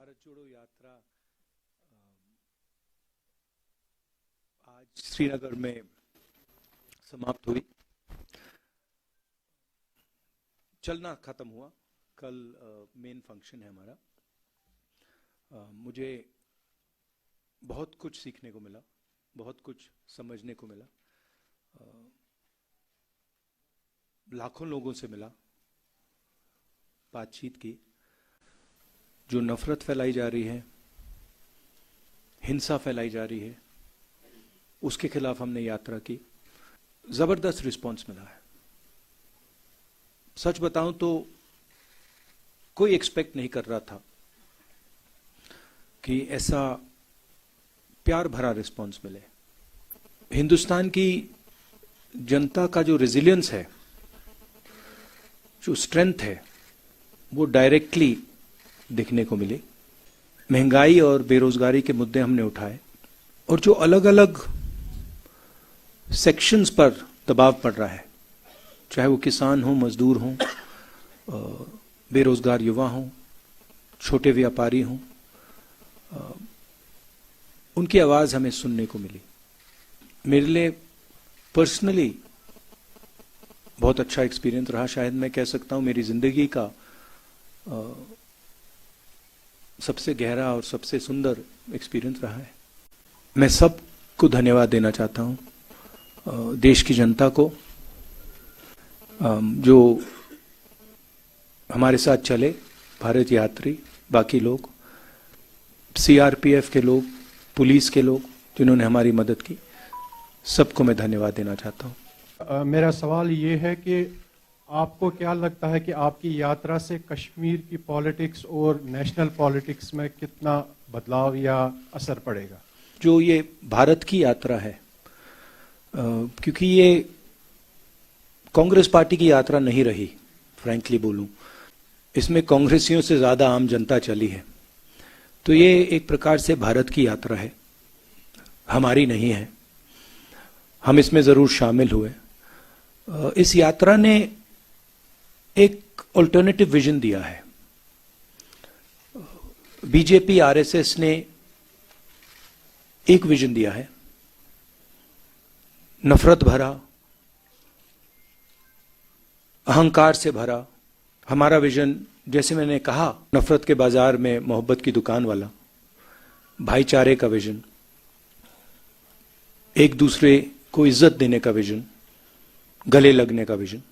भारत जोड़ो यात्रा आज श्रीनगर में समाप्त हुई। चलना खत्म हुआ। कल मेन फंक्शन है हमारा। मुझे बहुत कुछ सीखने को मिला, बहुत कुछ समझने को मिला। लाखों लोगों से मिला, बातचीत की। जो नफरत फैलाई जा रही है, हिंसा फैलाई जा रही है, उसके खिलाफ हमने यात्रा की। जबरदस्त रिस्पांस मिला है। सच बताऊं तो कोई एक्सपेक्ट नहीं कर रहा था कि ऐसा प्यार भरा रिस्पांस मिले। हिंदुस्तान की जनता का जो रेजिलियंस है, जो स्ट्रेंथ है, वो डायरेक्टली दिखने को मिली। महंगाई और बेरोजगारी के मुद्दे हमने उठाए और जो अलग अलग सेक्शंस पर दबाव पड़ रहा है, चाहे वो किसान हो, मजदूर हो, बेरोजगार युवा हो, छोटे व्यापारी हो, उनकी आवाज हमें सुनने को मिली। मेरे लिए पर्सनली बहुत अच्छा एक्सपीरियंस रहा। शायद मैं कह सकता हूं मेरी जिंदगी का सबसे गहरा और सबसे सुंदर एक्सपीरियंस रहा है। मैं सबको धन्यवाद देना चाहता हूं, देश की जनता को जो हमारे साथ चले, भारत यात्री, बाकी लोग, सीआरपीएफ के लोग, पुलिस के लोग जिन्होंने हमारी मदद की, सबको मैं धन्यवाद देना चाहता हूं। मेरा सवाल ये है कि आपको क्या लगता है कि आपकी यात्रा से कश्मीर की पॉलिटिक्स और नेशनल पॉलिटिक्स में कितना बदलाव या असर पड़ेगा? जो ये भारत की यात्रा है, क्योंकि ये कांग्रेस पार्टी की यात्रा नहीं रही, फ्रैंकली बोलूं, इसमें कांग्रेसियों से ज्यादा आम जनता चली है, तो ये एक प्रकार से भारत की यात्रा है, हमारी नहीं है। हम इसमें जरूर शामिल हुए। इस यात्रा ने एक अल्टरनेटिव विजन दिया है। बीजेपी आरएसएस ने एक विजन दिया है, नफरत भरा, अहंकार से भरा। हमारा विजन, जैसे मैंने कहा, नफरत के बाजार में मोहब्बत की दुकान वाला, भाईचारे का विजन, एक दूसरे को इज्जत देने का विजन, गले लगने का विजन।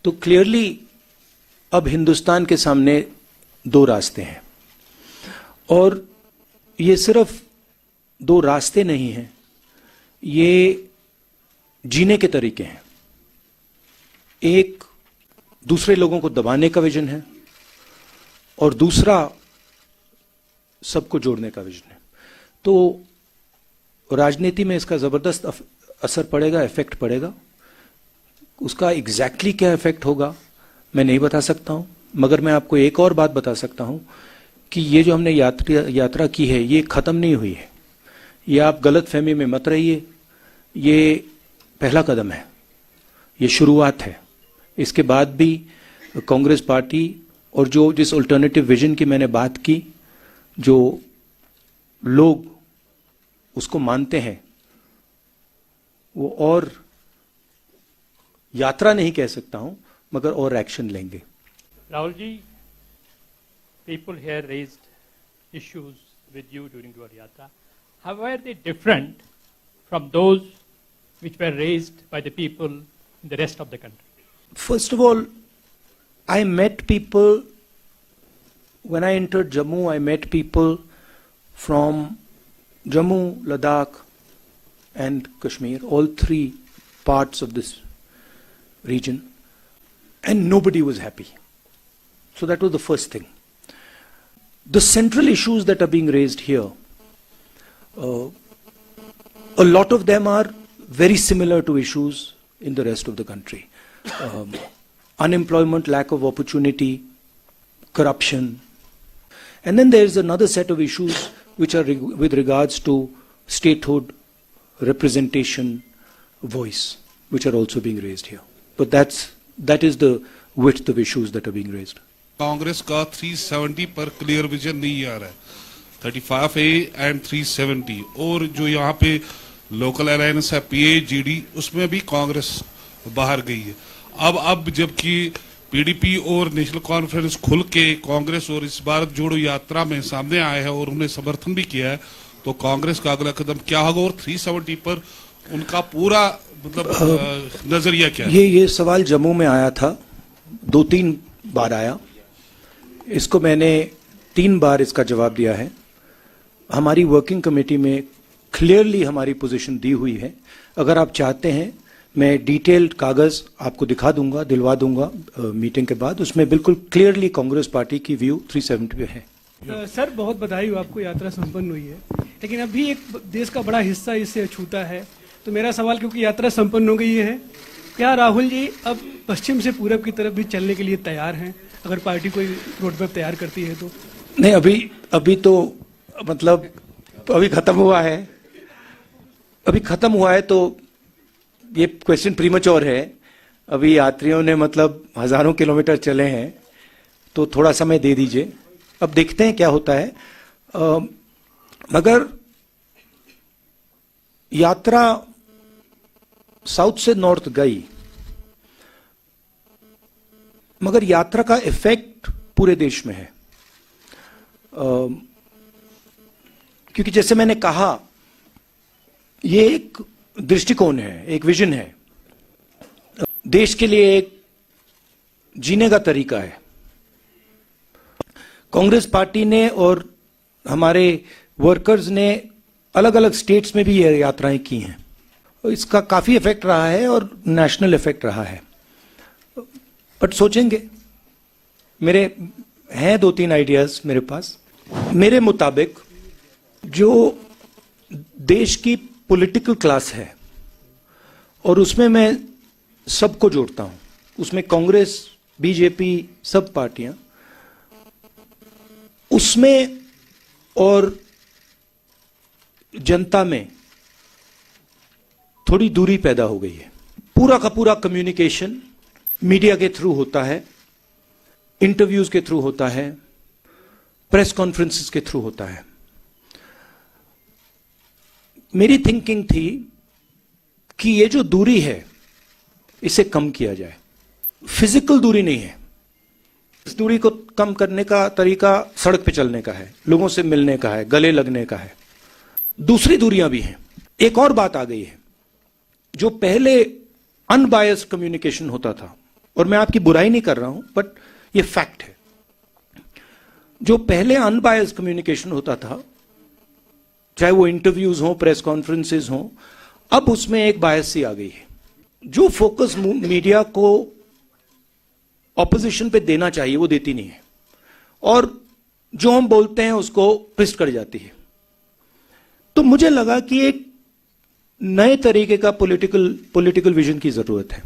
तो क्लियरली अब हिंदुस्तान के सामने दो रास्ते हैं, और ये सिर्फ दो रास्ते नहीं हैं, ये जीने के तरीके हैं। एक दूसरे लोगों को दबाने का विजन है और दूसरा सबको जोड़ने का विजन है। तो राजनीति में इसका जबरदस्त असर पड़ेगा, इफेक्ट पड़ेगा। उसका एग्जैक्टली क्या इफेक्ट होगा मैं नहीं बता सकता हूं, मगर मैं आपको एक और बात बता सकता हूं कि ये जो हमने यात्रा की है, ये खत्म नहीं हुई है। ये आप गलत फहमी में मत रहिए, ये पहला कदम है, ये शुरुआत है। इसके बाद भी कांग्रेस पार्टी और जिस अल्टरनेटिव विजन की मैंने बात की, जो लोग उसको मानते हैं, वो और यात्रा नहीं कह सकता हूं, मगर और एक्शन लेंगे। Rahul ji, people here raised issues with you during your yatra. How were they different from those which were raised by the people in the rest of the country? First of all, I met people, when I entered Jammu, I met people from Jammu, Ladakh and Kashmir, all three parts of this region, and nobody was happy. So that was the first thing. The central issues that are being raised here, a lot of them are very similar to issues in the rest of the country. Unemployment, lack of opportunity, corruption. And then there is another set of issues which are with regards to statehood, representation, voice, which are also being raised here. But that is the width of issues that are being raised. Congress का 370 पर clear vision नहीं आ रहा है, 35A and 370, और जो यहाँ पे local alliance है पीए जीडी, उसमें भी कांग्रेस बाहर गई है। अब जबकि पीडीपी और नेशनल कॉन्फ्रेंस खुल के कांग्रेस और इस भारत जोड़ो यात्रा में सामने आए हैं और उन्हें समर्थन भी किया है, तो कांग्रेस का अगला कदम क्या होगा और 370 पर उनका पूरा मतलब नजरिया क्या है? ये सवाल जम्मू में आया था, 2-3 बार आया। इसको मैंने 3 बार इसका जवाब दिया है। हमारी वर्किंग कमेटी में क्लियरली हमारी पोजीशन दी हुई है। अगर आप चाहते हैं मैं डिटेल्ड कागज आपको दिखा दूंगा, दिलवा दूंगा मीटिंग के बाद। उसमें बिल्कुल क्लियरली कांग्रेस पार्टी की व्यू 370 पे है। सर बहुत बधाई हो, आपको यात्रा संपन्न हुई है, लेकिन अभी एक देश का बड़ा हिस्सा इससे अछूता है। तो मेरा सवाल, क्योंकि यात्रा संपन्न हो गई है, क्या राहुल जी अब पश्चिम से पूरब की तरफ भी चलने के लिए तैयार हैं, अगर पार्टी कोई रोड मैप तैयार करती है तो? नहीं, अभी तो मतलब अभी खत्म हुआ है, तो ये क्वेश्चन प्रीमैच्योर है। अभी यात्रियों ने मतलब हजारों किलोमीटर चले हैं, तो थोड़ा समय दे दीजिए, अब देखते हैं क्या होता है। मगर यात्रा साउथ से नॉर्थ गई, मगर यात्रा का इफेक्ट पूरे देश में है। क्योंकि जैसे मैंने कहा, ये एक दृष्टिकोण है, एक विजन है, देश के लिए एक जीने का तरीका है। कांग्रेस पार्टी ने और हमारे वर्कर्स ने अलग अलग स्टेट्स में भी ये यात्राएं की हैं, इसका काफी इफेक्ट रहा है और नेशनल इफेक्ट रहा है। बट सोचेंगे, मेरे हैं 2-3 आइडियाज मेरे पास। मेरे मुताबिक जो देश की पॉलिटिकल क्लास है, और उसमें मैं सबको जोड़ता हूं, उसमें कांग्रेस, बीजेपी, सब पार्टियां, उसमें और जनता में थोड़ी दूरी पैदा हो गई है। पूरा का पूरा कम्युनिकेशन मीडिया के थ्रू होता है, इंटरव्यूज के थ्रू होता है, प्रेस कॉन्फ्रेंसेस के थ्रू होता है। मेरी थिंकिंग थी कि ये जो दूरी है, इसे कम किया जाए। फिजिकल दूरी नहीं है, इस दूरी को कम करने का तरीका सड़क पे चलने का है, लोगों से मिलने का है, गले लगने का है। दूसरी दूरियां भी हैं। एक और बात आ गई है, जो पहले अनबायस्ड कम्युनिकेशन होता था, और मैं आपकी बुराई नहीं कर रहा हूं, बट ये फैक्ट है। जो पहले अनबायस्ड कम्युनिकेशन होता था, चाहे वो इंटरव्यूज हो, प्रेस कॉन्फ्रेंसेस हो, अब उसमें एक बायसी आ गई है। जो फोकस मीडिया को ऑपोजिशन पे देना चाहिए वो देती नहीं है, और जो हम बोलते हैं उसको ट्विस्ट कर जाती है। तो मुझे लगा कि एक नए तरीके का पॉलिटिकल विजन की जरूरत है।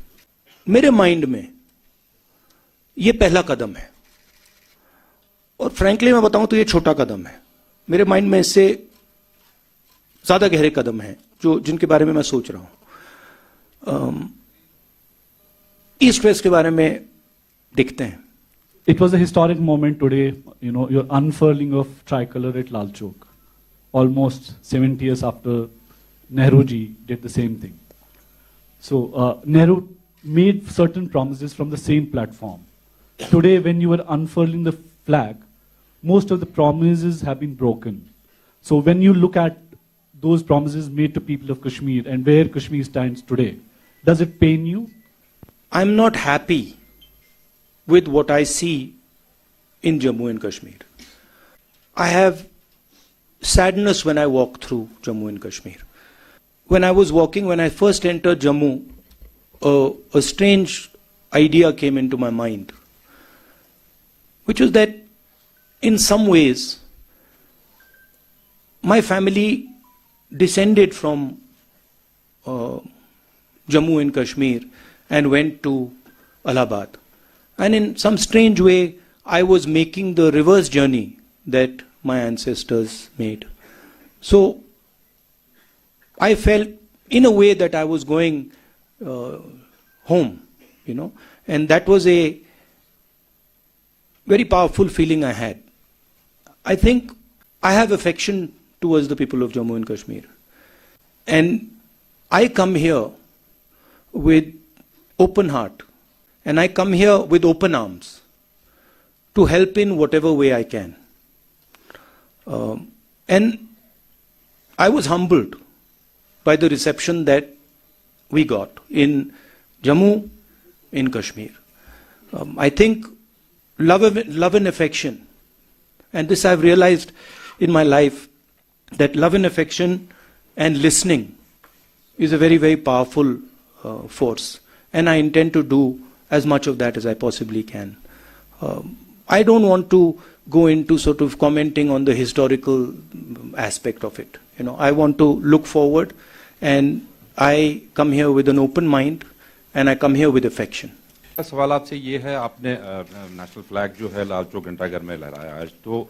मेरे माइंड में ये पहला कदम है, और फ्रैंकली मैं बताऊं तो ये छोटा कदम है। मेरे माइंड में इससे ज्यादा गहरे कदम हैं जिनके बारे में मैं सोच रहा हूं। ईस्ट वेस्ट के बारे में देखते हैं। It was a historic moment today, your unfurling of tricolor at Lal Chowk, almost 70 years after Nehru ji did the same thing. So Nehru made certain promises from the same platform. Today, when you are unfurling the flag, most of the promises have been broken. So when you look at those promises made to people of Kashmir and where Kashmir stands today, does it pain you? I'm not happy with what I see in Jammu and Kashmir. I have sadness when I walk through Jammu and Kashmir. When I was walking, when I first entered Jammu, a strange idea came into my mind, which was that in some ways my family descended from Jammu and Kashmir and went to Allahabad. And in some strange way, I was making the reverse journey that my ancestors made. So I felt in a way that I was going home, and that was a very powerful feeling I had. I think I have affection towards the people of Jammu and Kashmir. And I come here with open heart. And I come here with open arms to help in whatever way I can. And I was humbled by the reception that we got in Jammu, in Kashmir. I think love and affection, and this I've realized in my life, that love and affection and listening is a very, very powerful force. And I intend to do as much of that as I possibly can. I don't want to go into sort of commenting on the historical aspect of it. I want to look forward, and I come here with an open mind, and I come here with affection. सवाल आपसे ये है, आपने national flag जो है लाल चौक घंटाघर में लहराया आज, तो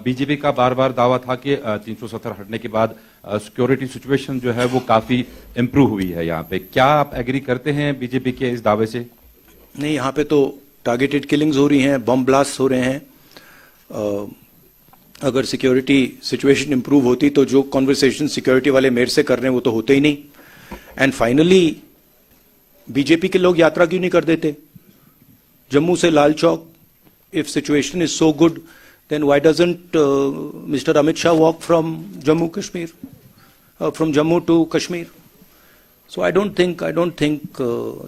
बीजेपी का बार बार दावा था कि 370 हटने के बाद सिक्योरिटी सिचुएशन जो है वो काफी इम्प्रूव हुई है यहाँ पे। क्या आप एग्री करते हैं बीजेपी के इस दावे से? नहीं, यहाँ पे तो टारगेटेड किलिंग्स हो रही हैं, बम ब्लास्ट हो रहे हैं। अगर सिक्योरिटी सिचुएशन इंप्रूव होती तो जो कॉन्वर्सेशन सिक्योरिटी वाले मेरे से कर रहे हैं वो तो होते ही नहीं। एंड फाइनली बीजेपी के लोग यात्रा क्यों नहीं कर देते जम्मू से Lal Chowk? If situation is so good, then why doesn't Mr. Amit Shah walk from Jammu Kashmir, from Jammu to Kashmir? So I don't think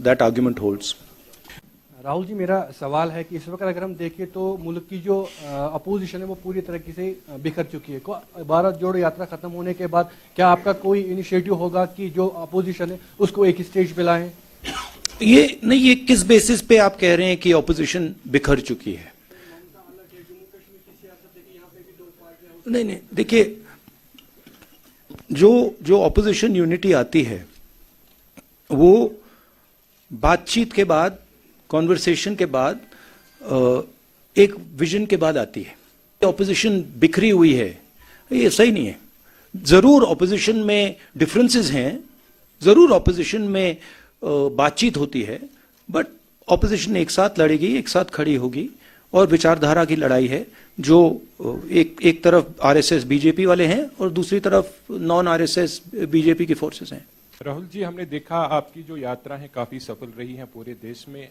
that argument holds. Rahul ji, मेरा सवाल है कि इस वक्त अगर हम देखें तो मुल्क की जो अपोजिशन है वो पूरी तरीके से बिखर चुकी है। भारत जोड़ो यात्रा खत्म होने के बाद क्या आपका कोई इनिशिएटिव होगा कि जो अपोजिशन है उसको एक स्टेज पे लाएं? ये किस बेसिस पे आप कह रहे हैं कि अपोजिशन बिखर चुकी है? नहीं, देखिए, जो ऑपोजिशन यूनिटी आती है वो बातचीत के बाद, कॉन्वर्सेशन के बाद, एक विजन के बाद आती है। ऑपोजिशन बिखरी हुई है, ये सही नहीं है। जरूर ऑपोजिशन में डिफरेंसेस हैं, जरूर ऑपोजिशन में बातचीत होती है, बट ऑपोजिशन एक साथ लड़ेगी, एक साथ खड़ी होगी, और विचारधारा की लड़ाई है जो एक तरफ आरएसएस बीजेपी वाले हैं और दूसरी तरफ नॉन आरएसएस बीजेपी की फोर्सेस हैं। राहुल जी, हमने देखा आपकी जो यात्रा है काफी सफल रही है पूरे देश में।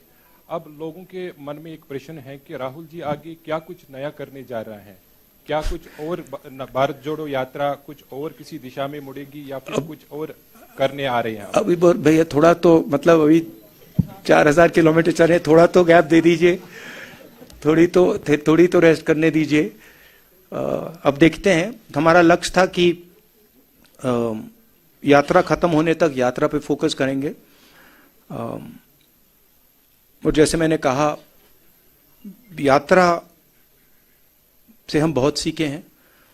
अब लोगों के मन में एक प्रश्न है कि राहुल जी आगे क्या कुछ नया करने जा रहे हैं? क्या कुछ और भारत जोड़ो यात्रा कुछ और किसी दिशा में मुड़ेगी या फिर कुछ और करने आ रहे हैं? अभी भैया थोड़ा तो मतलब अभी 4000 किलोमीटर चले, थोड़ा तो गैप दे दीजिए, थोड़ी तो रेस्ट करने दीजिए। अब देखते हैं। हमारा लक्ष्य था कि यात्रा खत्म होने तक यात्रा पे फोकस करेंगे, और जैसे मैंने कहा यात्रा से हम बहुत सीखे हैं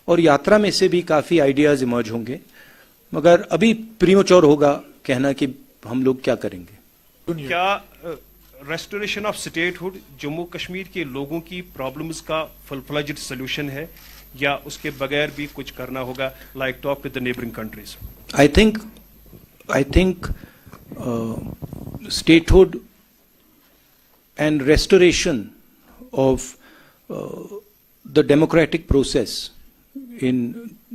और यात्रा में से भी काफी आइडियाज इमर्ज होंगे, मगर अभी प्रीमेच्योर होगा कहना कि हम लोग क्या करेंगे। क्या restoration of statehood Jammu Kashmir के लोगों की प्रॉब्लम्स का फुल फ्लेज्ड सॉल्यूशन है या उसके बगैर भी कुछ करना होगा, like talk with the neighbouring countries? I think statehood and restoration of the democratic process in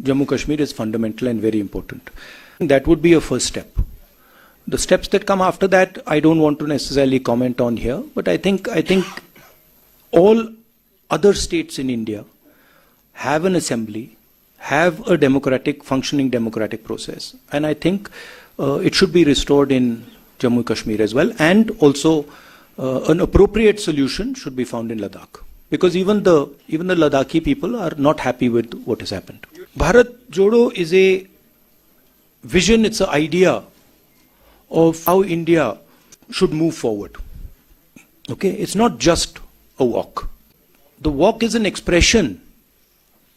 Jammu Kashmir is fundamental and very important. That would be a first step. The steps that come after that, I don't want to necessarily comment on here, but I think all other states in India have an assembly, have a functioning democratic process, and I think it should be restored in Jammu Kashmir as well, and also an appropriate solution should be found in Ladakh, because even the Ladakhi people are not happy with what has happened. Bharat Jodo is a vision, it's an idea of how India should move forward. Okay, it's not just a walk. The walk is an expression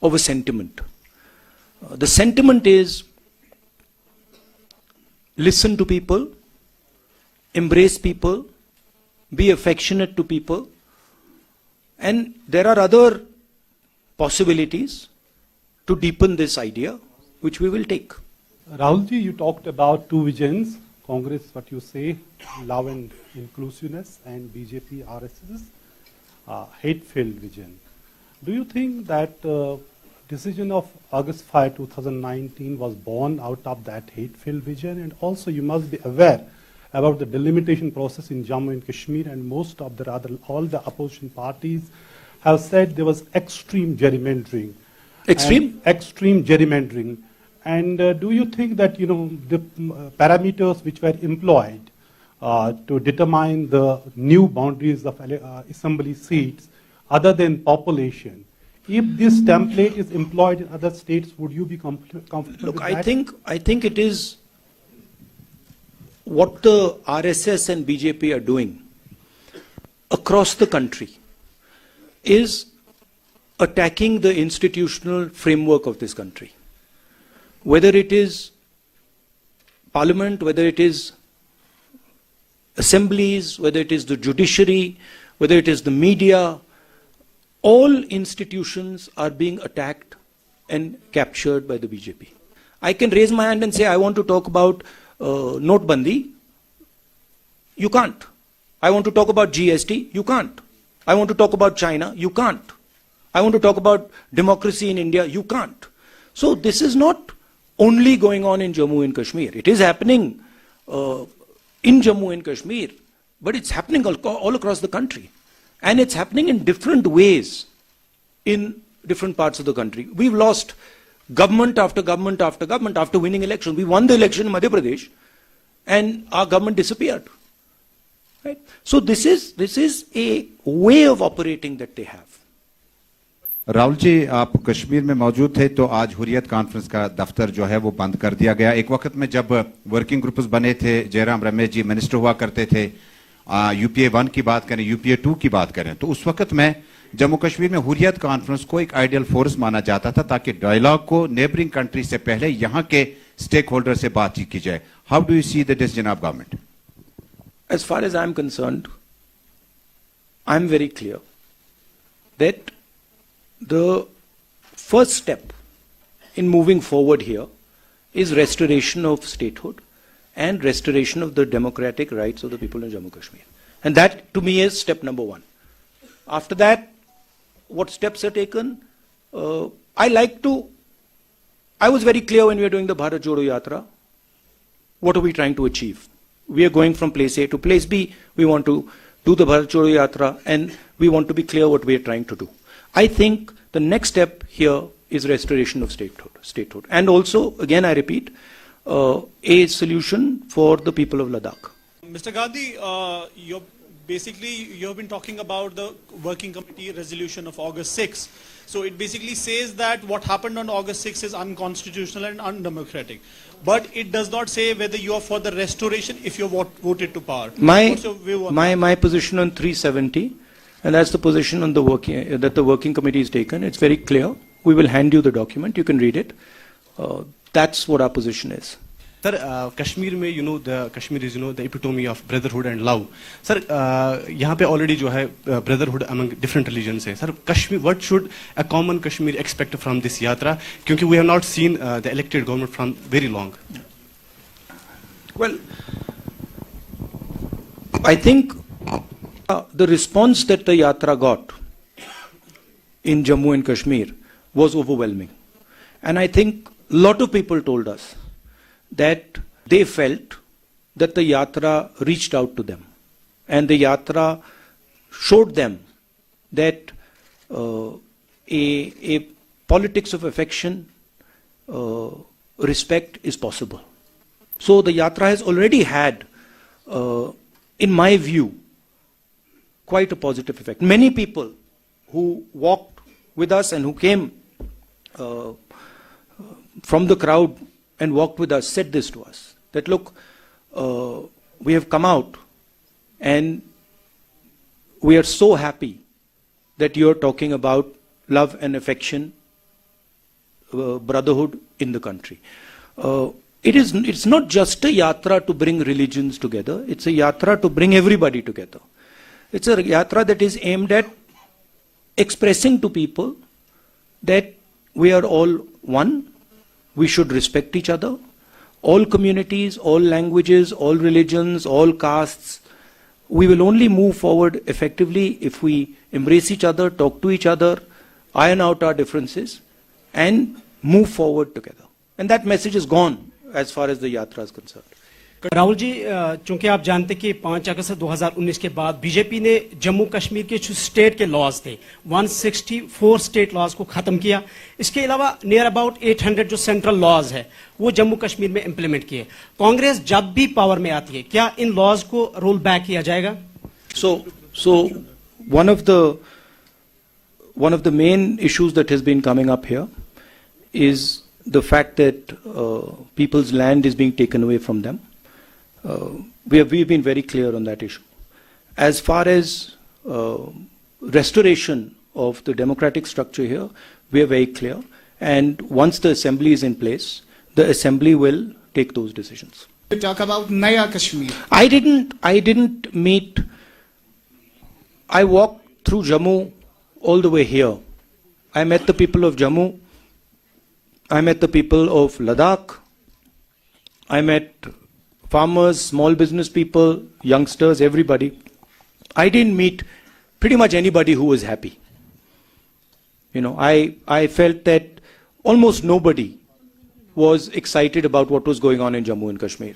of a sentiment. The sentiment is listen to people, embrace people, be affectionate to people, and there are other possibilities to deepen this idea, which we will take. Rahul ji, you talked about two visions, Congress, what you say, love and inclusiveness, and BJP, RSS. hate-filled vision. Do you think that decision of August 5, 2019 was born out of that hate-filled vision? And also you must be aware about the delimitation process in Jammu and Kashmir, and most of all the opposition parties have said there was extreme gerrymandering. Extreme gerrymandering. And do you think that, the parameters which were employed to determine the new boundaries of assembly seats, other than population, if this template is employed in other states, would you be comfortable with that? I think it is what the RSS and BJP are doing across the country is attacking the institutional framework of this country. Whether it is parliament, whether it is assemblies, whether it is the judiciary, whether it is the media, all institutions are being attacked and captured by the BJP. I can raise my hand and say, I want to talk about Notbandi. You can't. I want to talk about GST. You can't. I want to talk about China. You can't. I want to talk about democracy in India. You can't. So this is not only going on in Jammu and Kashmir. It is happening in Jammu and Kashmir, but it's happening all across the country. And it's happening in different ways in different parts of the country. We've lost government after government after government after winning elections. We won the election in Madhya Pradesh and our government disappeared. Right? So this is a way of operating that they have. Rahul ji, आप कश्मीर में मौजूद थे तो आज Hurriyat conference का दफ्तर जो है वो बंद कर दिया गया। एक वक्त में जब वर्किंग ग्रुप्स बने थे, जयराम रमेश जी मिनिस्टर हुआ करते थे, यूपीए 1 की बात करें, यूपीए 2 की बात करें, तो उस वक्त में जम्मू कश्मीर में हुर्रियत कॉन्फ्रेंस को एक आइडियल फोर्स माना जाता था ताकि डायलॉग को नेबरिंग कंट्री से पहले यहां के स्टेक होल्डर से बातचीत की जाए। How do you see the decision of government? As far as I'm concerned, I'm very clear that the first step in moving forward here is restoration of statehood and restoration of the democratic rights of the people in Jammu Kashmir. And that to me is step number 1. After that, what steps are taken? I was very clear when we were doing the Bharat Jodo Yatra. What are we trying to achieve? We are going from place A to place B. We want to do the Bharat Jodo Yatra and we want to be clear what we are trying to do. I think the next step here is restoration of statehood. And also, again I repeat, a solution for the people of Ladakh. Mr. Gandhi, you have been talking about the working committee resolution of August 6. So it basically says that what happened on August 6 is unconstitutional and undemocratic. But it does not say whether you are for the restoration if you voted to power. My position on 370, and that's the position on that the working committee has taken. It's very clear. We will hand you the document. You can read it. That's what our position is. Sir, Kashmir में the Kashmir is the epitome of brotherhood and love. Sir, यहाँ पे already जो है brotherhood among different religions है. Sir, Kashmir, what should a common Kashmir expect from this yatra? क्योंकि we have not seen the elected government from very long. Well, I think the response that the yatra got in Jammu and Kashmir was overwhelming. And I think a lot of people told us that they felt that the yatra reached out to them. And the yatra showed them that a politics of affection, respect is possible. So the yatra has already had, in my view, quite a positive effect. Many people who walked with us and who came from the crowd and walked with us said this to us, that look, we have come out and we are so happy that you are talking about love and affection, brotherhood in the country. It's not just a yatra to bring religions together, it's a yatra to bring everybody together. It's a yatra that is aimed at expressing to people that we are all one, we should respect each other, all communities, all languages, all religions, all castes, we will only move forward effectively if we embrace each other, talk to each other, iron out our differences, and move forward together. And that message is gone as far as the yatra is concerned. Rahul ji, चूंकि आप जानते कि 5 अगस्त 2019 के बाद BJP ने जम्मू कश्मीर के जो state के लॉज थे 164 स्टेट लॉज को खत्म किया। इसके अलावा नियर अबाउट 800 जो सेंट्रल लॉज है वो जम्मू कश्मीर में इंप्लीमेंट किए। कांग्रेस जब भी पावर में आती है क्या इन लॉज को रोल बैक किया जाएगा? So one of the main issues that has been coming up here is the fact that people's land is being taken away from them. We've been very clear on that issue. As far as restoration of the democratic structure here, we are very clear. And once the assembly is in place, the assembly will take those decisions. You talk about Naya Kashmir. I didn't meet. I walked through Jammu all the way here. I met the people of Jammu. I met the people of Ladakh. I met farmers, small business people, youngsters, everybody. I didn't meet pretty much anybody who was happy. You know, I felt that almost nobody was excited about what was going on in Jammu and Kashmir.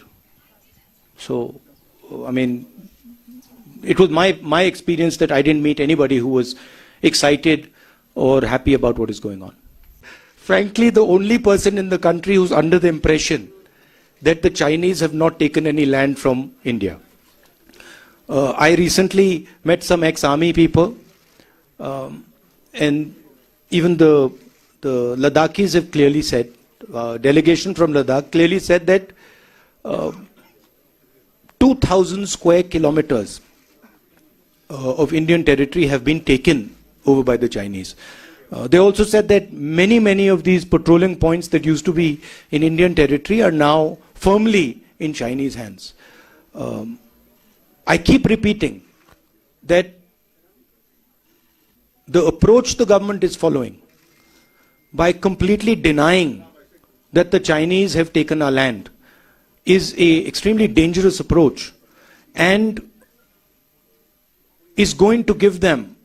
So, I mean, it was my experience that I didn't meet anybody who was excited or happy about what is going on. Frankly, the only person in the country who's under the impression that the Chinese have not taken any land from India. I recently met some ex-army people, and even the Ladakhis have clearly said, delegation from Ladakh clearly said that 2,000 square kilometers of Indian territory have been taken over by the Chinese. They also said that many of these patrolling points that used to be in Indian territory are now firmly in Chinese hands. I keep repeating that the approach the government is following by completely denying that the Chinese have taken our land is an extremely dangerous approach and is going to give them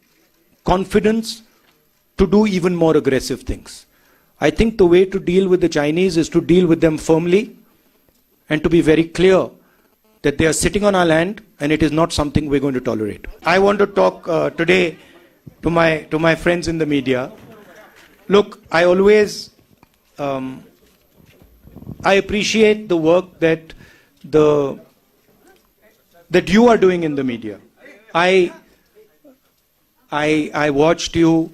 confidence to do even more aggressive things. I think the way to deal with the Chinese is to deal with them firmly and to be very clear that they are sitting on our land and it is not something we're going to tolerate. I want to talk today to my friends in the media. Look, I always I appreciate the work that you are doing in the media. I watched you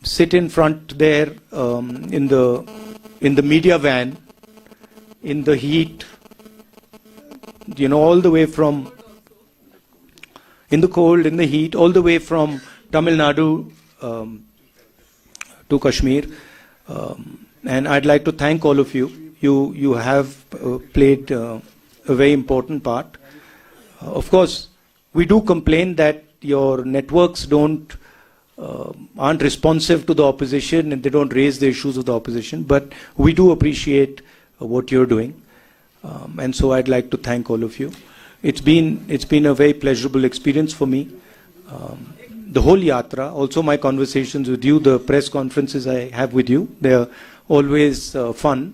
sit in front there in the media van in the heat, you know, all the way from in the cold, in the heat, all the way from Tamil Nadu to Kashmir. And I'd like to thank all of you. You have played a very important part. Of course, we do complain that your networks aren't responsive to the opposition and they don't raise the issues of the opposition, but we do appreciate what you're doing. And so I'd like to thank all of you. It's been a very pleasurable experience for me. The whole yatra, also my conversations with you, the press conferences I have with you, they're always fun.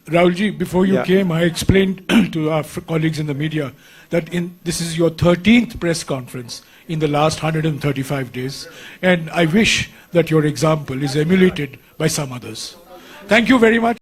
Rahulji, before you came, I explained to our colleagues in the media that this is your 13th press conference in the last 135 days, and I wish that your example is emulated by some others. Thank you very much.